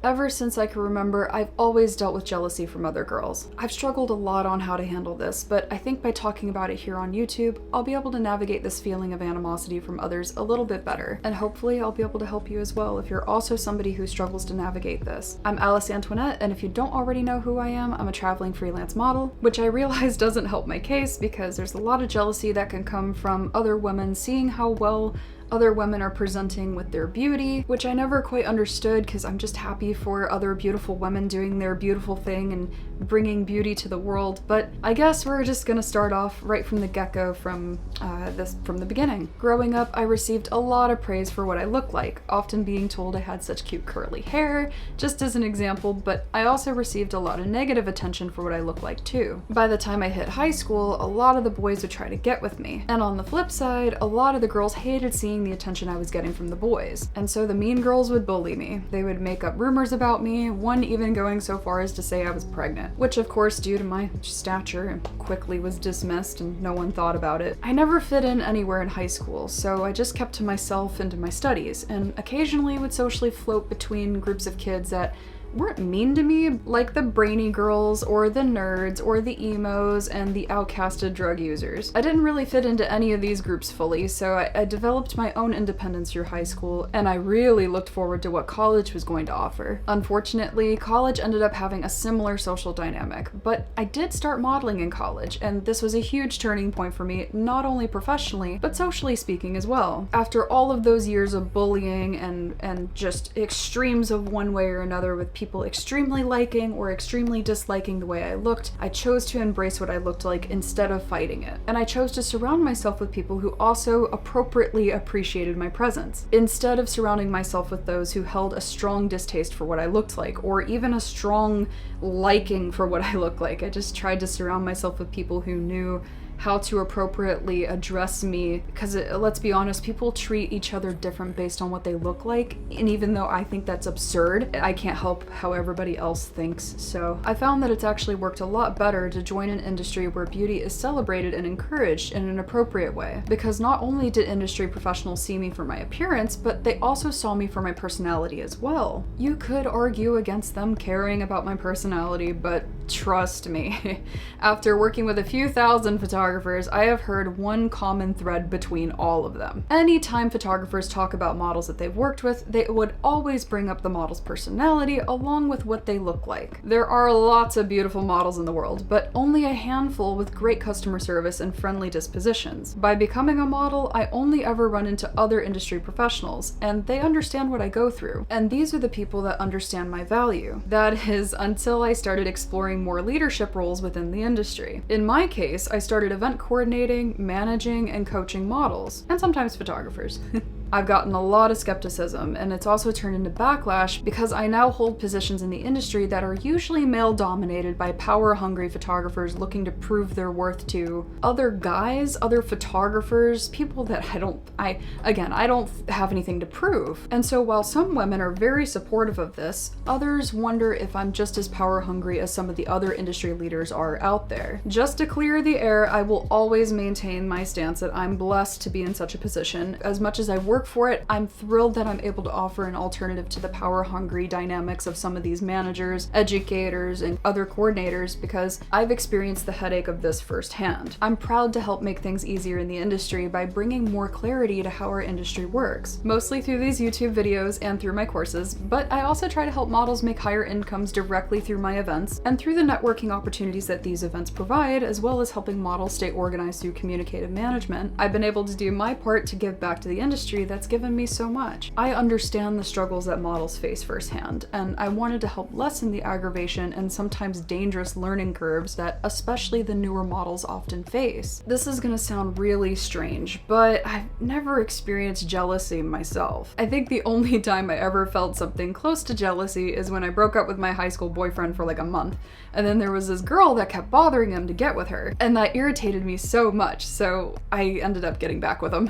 Ever since I can remember, I've always dealt with jealousy from other girls. I've struggled a lot on how to handle this, but I think by talking about it here on YouTube, I'll be able to navigate this feeling of animosity from others a little bit better, and hopefully I'll be able to help you as well if you're also somebody who struggles to navigate this. I'm Alice Antoinette, and if you don't already know who I am, I'm a traveling freelance model, which I realize doesn't help my case because there's a lot of jealousy that can come from other women seeing how well other women are presenting with their beauty, which I never quite understood because I'm just happy for other beautiful women doing their beautiful thing and bringing beauty to the world. But I guess we're just gonna start off right from the get-go from the beginning. Growing up, I received a lot of praise for what I looked like, often being told I had such cute curly hair, just as an example, but I also received a lot of negative attention for what I looked like too. By the time I hit high school, a lot of the boys would try to get with me. And on the flip side, a lot of the girls hated seeing the attention I was getting from the boys. And so the mean girls would bully me. They would make up rumors about me, one even going so far as to say I was pregnant, which of course, due to my stature, quickly was dismissed and no one thought about it. I never fit in anywhere in high school, so I just kept to myself and to my studies, and occasionally would socially float between groups of kids that weren't mean to me, like the brainy girls or the nerds or the emos and the outcasted drug users. I didn't really fit into any of these groups fully, so I developed my own independence through high school, and I really looked forward to what college was going to offer. Unfortunately, college ended up having a similar social dynamic, but I did start modeling in college, and this was a huge turning point for me, not only professionally, but socially speaking as well. After all of those years of bullying and just extremes of one way or another with people extremely liking or extremely disliking the way I looked, I chose to embrace what I looked like instead of fighting it. And I chose to surround myself with people who also appropriately appreciated my presence, instead of surrounding myself with those who held a strong distaste for what I looked like, or even a strong liking for what I looked like. I just tried to surround myself with people who knew how to appropriately address me, because let's be honest, people treat each other different based on what they look like, and even though I think that's absurd, I can't help how everybody else thinks. So I found that it's actually worked a lot better to join an industry where beauty is celebrated and encouraged in an appropriate way, because not only did industry professionals see me for my appearance, but they also saw me for my personality as well. You could argue against them caring about my personality, but trust me, after working with a few thousand photographers, I have heard one common thread between all of them. Anytime photographers talk about models that they've worked with, they would always bring up the model's personality along with what they look like. There are lots of beautiful models in the world, but only a handful with great customer service and friendly dispositions. By becoming a model, I only ever run into other industry professionals, and they understand what I go through. And these are the people that understand my value. That is, until I started exploring more leadership roles within the industry. In my case, I started event coordinating, managing, and coaching models, and sometimes photographers. I've gotten a lot of skepticism, and it's also turned into backlash because I now hold positions in the industry that are usually male-dominated by power-hungry photographers looking to prove their worth to other guys, other photographers, people that I don't have anything to prove. And so while some women are very supportive of this, others wonder if I'm just as power-hungry as some of the other industry leaders are out there. Just to clear the air, I will always maintain my stance that I'm blessed to be in such a position. As much as I work for it, I'm thrilled that I'm able to offer an alternative to the power-hungry dynamics of some of these managers, educators, and other coordinators, because I've experienced the headache of this firsthand. I'm proud to help make things easier in the industry by bringing more clarity to how our industry works, mostly through these YouTube videos and through my courses, but I also try to help models make higher incomes directly through my events and through the networking opportunities that these events provide, as well as helping models stay organized through communicative management. I've been able to do my part to give back to the industry that's given me so much. I understand the struggles that models face firsthand, and I wanted to help lessen the aggravation and sometimes dangerous learning curves that especially the newer models often face. This is gonna sound really strange, but I've never experienced jealousy myself. I think the only time I ever felt something close to jealousy is when I broke up with my high school boyfriend for like a month, and then there was this girl that kept bothering him to get with her, and that irritated me so much, so I ended up getting back with him.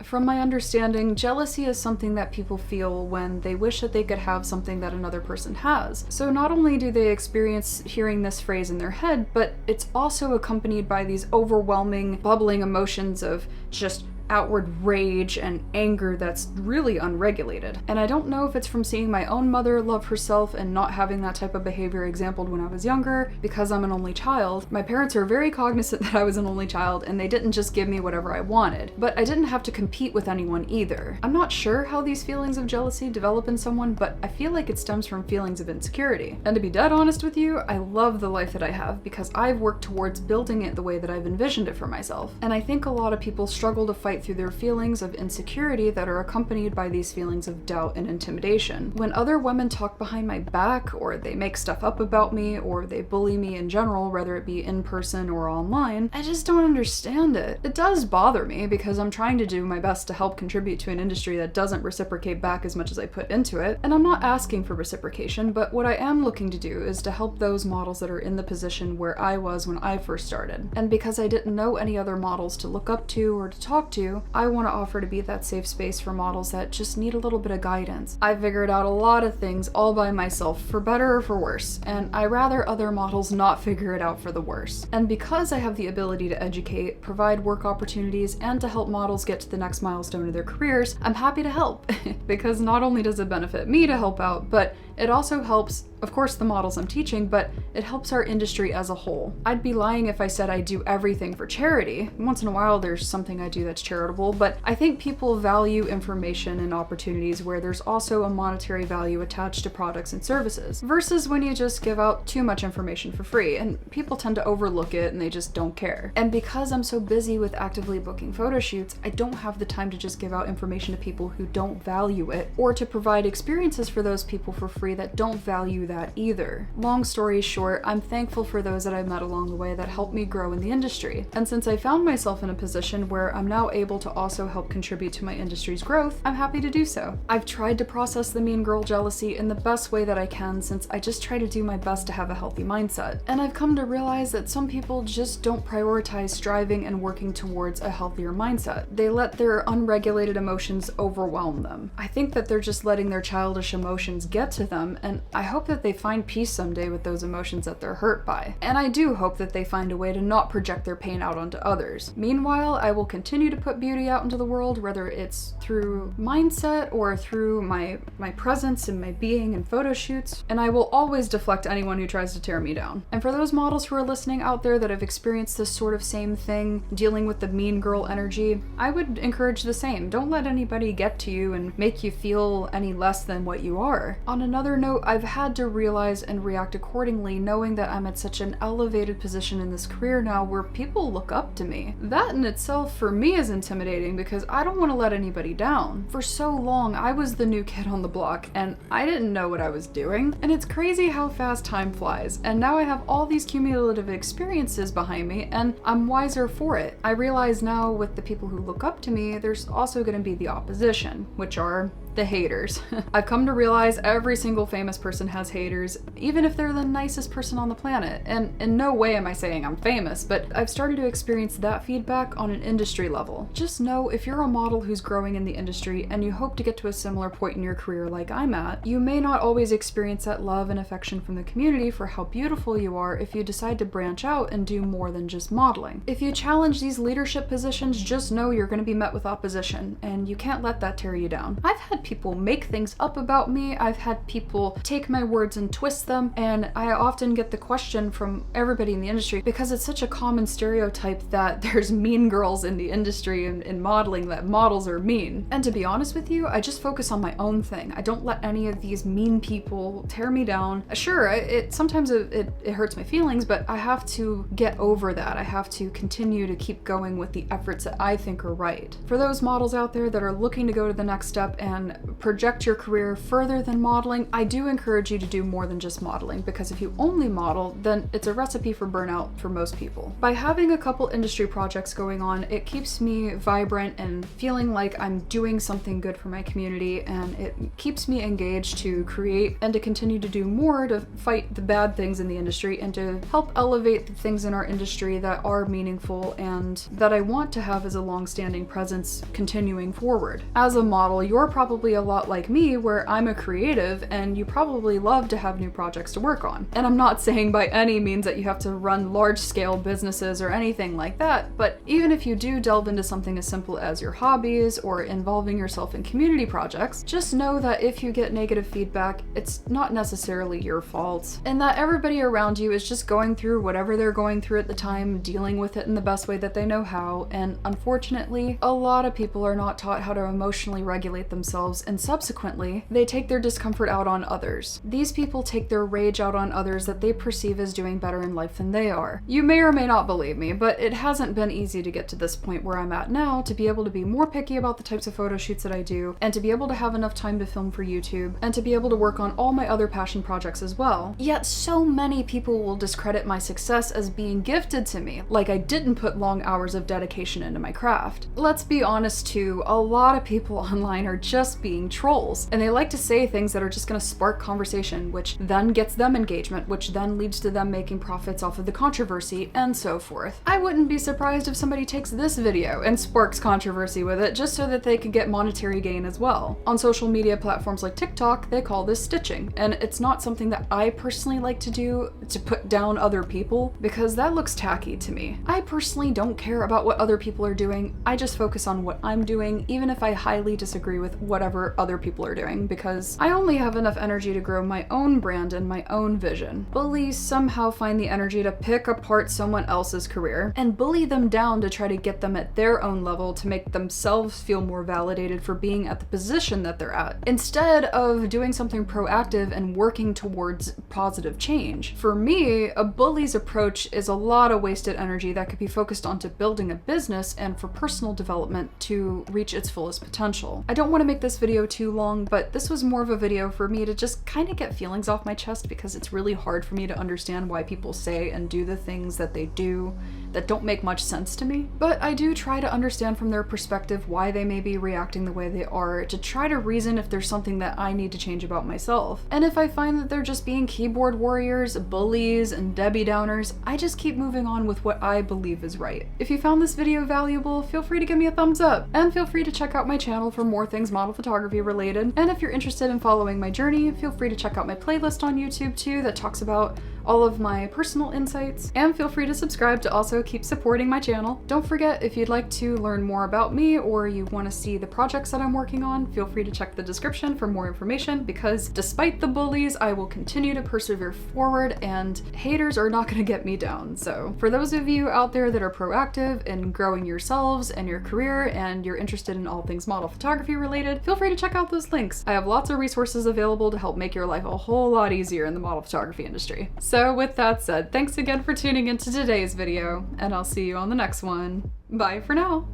From my understanding, jealousy is something that people feel when they wish that they could have something that another person has. So not only do they experience hearing this phrase in their head, but it's also accompanied by these overwhelming, bubbling emotions of just outward rage and anger that's really unregulated. And I don't know if it's from seeing my own mother love herself and not having that type of behavior exampled when I was younger, because I'm an only child. My parents are very cognizant that I was an only child, and they didn't just give me whatever I wanted. But I didn't have to compete with anyone either. I'm not sure how these feelings of jealousy develop in someone, but I feel like it stems from feelings of insecurity. And to be dead honest with you, I love the life that I have because I've worked towards building it the way that I've envisioned it for myself. And I think a lot of people struggle to fight through their feelings of insecurity that are accompanied by these feelings of doubt and intimidation. When other women talk behind my back, or they make stuff up about me, or they bully me in general, whether it be in person or online, I just don't understand it. It does bother me because I'm trying to do my best to help contribute to an industry that doesn't reciprocate back as much as I put into it. And I'm not asking for reciprocation, but what I am looking to do is to help those models that are in the position where I was when I first started. And because I didn't know any other models to look up to or to talk to, I want to offer to be that safe space for models that just need a little bit of guidance. I figured out a lot of things all by myself, for better or for worse, and I rather other models not figure it out for the worse. And because I have the ability to educate, provide work opportunities, and to help models get to the next milestone of their careers, I'm happy to help. Because not only does it benefit me to help out, but it also helps, of course, the models I'm teaching, but it helps our industry as a whole. I'd be lying if I said I do everything for charity. Once in a while there's something I do that's charitable, but I think people value information and opportunities where there's also a monetary value attached to products and services, versus when you just give out too much information for free, and people tend to overlook it and they just don't care. And because I'm so busy with actively booking photo shoots, I don't have the time to just give out information to people who don't value it, or to provide experiences for those people for free that don't value that either. Long story short, I'm thankful for those that I've met along the way that helped me grow in the industry. And since I found myself in a position where I'm now able to also help contribute to my industry's growth, I'm happy to do so. I've tried to process the mean girl jealousy in the best way that I can, since I just try to do my best to have a healthy mindset. And I've come to realize that some people just don't prioritize striving and working towards a healthier mindset. They let their unregulated emotions overwhelm them. I think that they're just letting their childish emotions get to them, and I hope that they find peace someday with those emotions that they're hurt by. And I do hope that they find a way to not project their pain out onto others. Meanwhile, I will continue to put beauty out into the world, whether it's through mindset or through my presence and my being in photo shoots, and I will always deflect anyone who tries to tear me down. And for those models who are listening out there that have experienced this sort of same thing, dealing with the mean girl energy, I would encourage the same. Don't let anybody get to you and make you feel any less than what you are. On another note, I've had to realize and react accordingly, knowing that I'm at such an elevated position in this career now where people look up to me. That in itself for me is intimidating because I don't want to let anybody down. For so long, I was the new kid on the block and I didn't know what I was doing. And it's crazy how fast time flies. And now I have all these cumulative experiences behind me and I'm wiser for it. I realize now with the people who look up to me, there's also going to be the opposition, which are the haters. I've come to realize every single famous person has haters, even if they're the nicest person on the planet. And in no way am I saying I'm famous, but I've started to experience that feedback on an industry level. Just know if you're a model who's growing in the industry and you hope to get to a similar point in your career like I'm at, you may not always experience that love and affection from the community for how beautiful you are if you decide to branch out and do more than just modeling. If you challenge these leadership positions, just know you're going to be met with opposition, and you can't let that tear you down. I've had people make things up about me, I've had people take my words and twist them, and I often get the question from everybody in the industry, because it's such a common stereotype that there's mean girls in the industry and in modeling, that models are mean. And to be honest with you, I just focus on my own thing. I don't let any of these mean people tear me down. Sure, sometimes it hurts my feelings, but I have to get over that. I have to continue to keep going with the efforts that I think are right. For those models out there that are looking to go to the next step and project your career further than modeling, I do encourage you to do more than just modeling, because if you only model, then it's a recipe for burnout for most people. By having a couple industry projects going on, it keeps me vibrant and feeling like I'm doing something good for my community, and it keeps me engaged to create and to continue to do more to fight the bad things in the industry and to help elevate the things in our industry that are meaningful and that I want to have as a long-standing presence continuing forward. As a model, you're probably probably a lot like me, where I'm a creative and you probably love to have new projects to work on. And I'm not saying by any means that you have to run large-scale businesses or anything like that, but even if you do delve into something as simple as your hobbies or involving yourself in community projects, just know that if you get negative feedback, it's not necessarily your fault, and that everybody around you is just going through whatever they're going through at the time, dealing with it in the best way that they know how, and unfortunately, a lot of people are not taught how to emotionally regulate themselves, and subsequently, they take their discomfort out on others. These people take their rage out on others that they perceive as doing better in life than they are. You may or may not believe me, but it hasn't been easy to get to this point where I'm at now, to be able to be more picky about the types of photo shoots that I do, and to be able to have enough time to film for YouTube, and to be able to work on all my other passion projects as well. Yet so many people will discredit my success as being gifted to me, like I didn't put long hours of dedication into my craft. Let's be honest too, a lot of people online are just being trolls, and they like to say things that are just gonna spark conversation, which then gets them engagement, which then leads to them making profits off of the controversy, and so forth. I wouldn't be surprised if somebody takes this video and sparks controversy with it just so that they could get monetary gain as well. On social media platforms like TikTok, they call this stitching, and it's not something that I personally like to do, to put down other people, because that looks tacky to me. I personally don't care about what other people are doing, I just focus on what I'm doing, even if I highly disagree with whatever other people are doing, because I only have enough energy to grow my own brand and my own vision. Bullies somehow find the energy to pick apart someone else's career and bully them down to try to get them at their own level to make themselves feel more validated for being at the position that they're at, instead of doing something proactive and working towards positive change. For me, a bully's approach is a lot of wasted energy that could be focused onto building a business and for personal development to reach its fullest potential. I don't want to make this video too long, but this was more of a video for me to just kind of get feelings off my chest, because it's really hard for me to understand why people say and do the things that they do that don't make much sense to me. But I do try to understand from their perspective why they may be reacting the way they are, to try to reason if there's something that I need to change about myself. And if I find that they're just being keyboard warriors, bullies, and Debbie Downers, I just keep moving on with what I believe is right. If you found this video valuable, feel free to give me a thumbs up, and feel free to check out my channel for more things model photography related. And if you're interested in following my journey, feel free to check out my playlist on YouTube too that talks about all of my personal insights, and feel free to subscribe to also keep supporting my channel. Don't forget, if you'd like to learn more about me or you want to see the projects that I'm working on, feel free to check the description for more information, because despite the bullies, I will continue to persevere forward and haters are not going to get me down. So for those of you out there that are proactive in growing yourselves and your career and you're interested in all things model photography related, feel free to check out those links. I have lots of resources available to help make your life a whole lot easier in the model photography industry. So with that said, thanks again for tuning into today's video, and I'll see you on the next one. Bye for now.